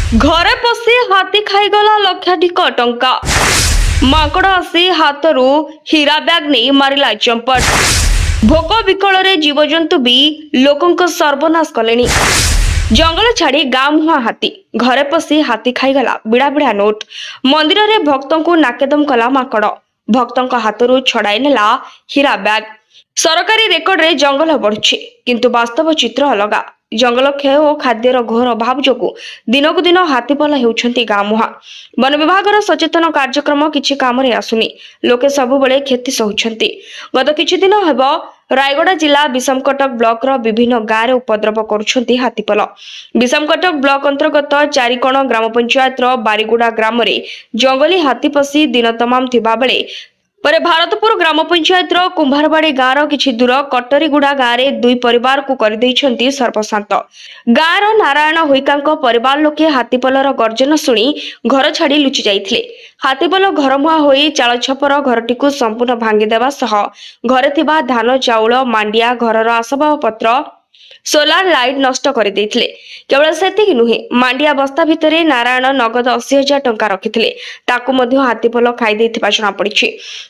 घरे पशि हाथी खाईगला लक्षाधिक टंका। माकड़ आसी हाथरू हीरा बैग नहीं मारिला चंपट। भोक विकल जीवजंतु भी लोकों सर्वनाश कले। जंगल छाड़ी गाँ मुहां हाथी घरे पशि हाथी खाईगला बिड़ा बिड़ा नोट। मंदिर रे भक्तों को नाकेदम कला माकड़। भक्तों हाथरू छड़ाई नेला हीरा बैग। सरकारी रेकर्ड रे जंगल बढ़ुछि किंतु वास्तव चित्र अलगा। जंगल क्षय और खाद्यर घोर अभाव जो दिनकू दिन हाथीपल होउछंती गाँ मुहां। वन विभाग सचेतन कार्यक्रम किछि काम रे आसुनी। लोके सबुबले क्षति सहुछंती। गत किछि दिन हेबो रायगड़ा जिला विषमकटक ब्लॉक रो विभिन्न गाँव रे उपद्रव करुछंती हाथीपल। विषमकटक ब्लॉक अंतर्गत चारिकोण ग्राम पंचायत रो बारीगुड़ा ग्राम रे जंगली हाथी पशि दिन तमाम थिबा बेले पर भारतपुर ग्राम पंचायत रो कुंभारबाड़ी गाँव किछि दूर कटरीगुड़ा गाँव रे दुई परिवार को कर दैछंती सर्वशांत। गाँव रो नारायण होइकांको परिवार लोके हाथीपलर गर्जन सुनी घर छाड़ी लुचि जाइथिले। हाथीपल घरमुहा होई चाल छपर घरटीकू संपूर्ण भांगी देवा सह घरे थिबा धान चाउल मांडिया घरर आसबाब पत्र सोलार लाइट नष्ट कर देथिले। केवल सेतिक नुहे मांडिया बस्ता भितरे नारायण नगद 80,000 टंका रखिथिले। ताकू मध्य हाथीपल खाई देथिबा जणा पड़िछि।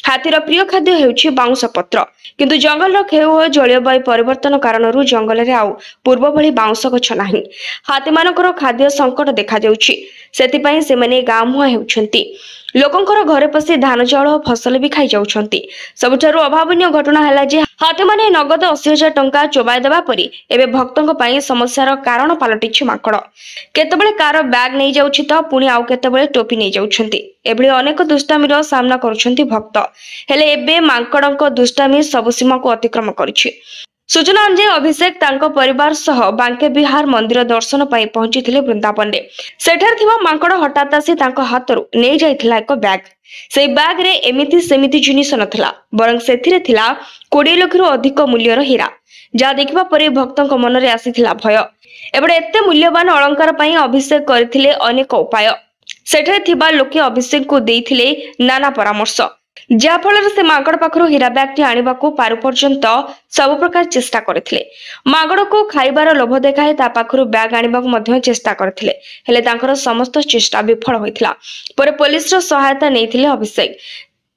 हाथीर प्रिय खाद्य हेउछि बाउंस पत्र किंतु जंगल क्षय और जलवायु परिवर्तन कारणरू जंगल रे आउ पूर्व भली बाउंस गछ नाही। हाथी मानकर खाद्य संकट देखा जाउछि। सेतिपई सेमने गाँ मुहां हेउछंती। लोकंकर घरे पशि धान चाउल फसल भी खाई जाउछंती। सबुठारु अभावनीय घटना हैला जे हाथी माने नगद 80,000 टंका चोबाई देबा परी एबे भक्तों पई समस्यार कारण पलटिछि माकड़। केतेबेले कार बैग नहीं जाउछि त पुनी आउ केतेबेले टोपी नहीं जाउछंती। एभली अनेक दुष्टामीर सामना करुछंती भक्त। हेले एबे माकड़क दुष्टामी सब सीमा को अतिक्रम करिछि। सूचना अनुसार अभिषेक तांको परिवार सह बांके बिहार मंदिर दर्शन पाई पहुंची वृंदावन रे। सेठर थिबा माकड़ हठात आसी तांको हाथरू नै जाइथिला एक बैग। से बैग रे एमिति सेमिति जिनिस नथिला बरं सेथिरे थिला 20 लाख रु अधिक मूल्यर हीरा। जा देखिबा परे भक्तों मन रे आसीथिला भय। एबडे एते मूल्यवान अलंकार पाई अभिषेक करथिले अनेक उपाय। सेठरे थिबा लोके अभिषेक को देइथिले नाना परामर्श। जा फल से माकड़ पाखरु हीरा बैग आनिबा को पारु पर्यंत सब प्रकार चेष्टा करथिले। माकड़ को खाइबार लोभ देखाए ता पाखरु बैग आनिबा को मध्य चेष्टा करथिले। हेले तांकर समस्त चेष्टा विफल होइथिला। पर पुलिस रो सहायता नेइथिले अभिषेक।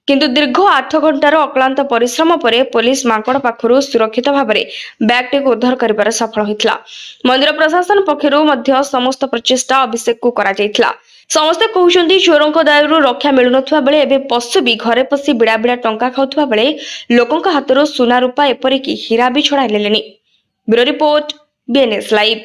किंतु दीर्घ 8 घंटार अक्लांत परिश्रम परे पुलिस माकड़ पाखरु सुरक्षित भाबरे बैग टे को उद्धार करिबार सफल होइथिला। मंदिर प्रशासन पक्षरु मध्य समस्त प्रचेष्टा अभिषेक को करा जाइथिला। समस्ते कहउछंती चोरंको दायरु रक्षा मिलु नथुवा बेले एबे पशु भी घरे पशि बिड़ा बिड़ा टंका खाउथुवा बेले लोकंक हातरो सुना रूपा एपरि कि हीरा भी छड़ाई लेलेनी। Bureau report BNS live.